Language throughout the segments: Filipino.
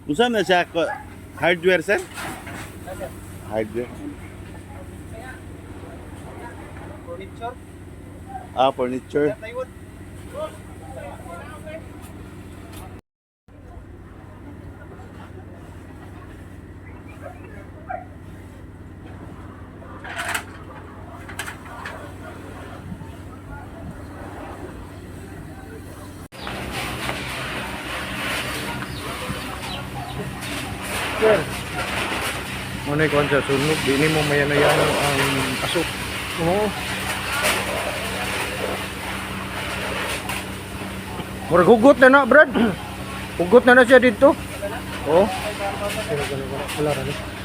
Unsa na siya hardware sir? Hardware. Furniture. Furniture. Plywood. Sir, muna yung sa sunog, di mo mayan-ayan ang asok. Oo. Murag hugot na na, Brad. Hugot na siya dito. Oo. Wala rin.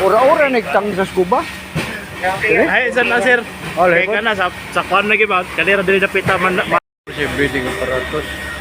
Ora-ora nagtang sa scuba. Ay, saan na sir? Oh, Kaya ka na sa kwan na giba. Kalira dili na pita man. Kasi breeding apparatus.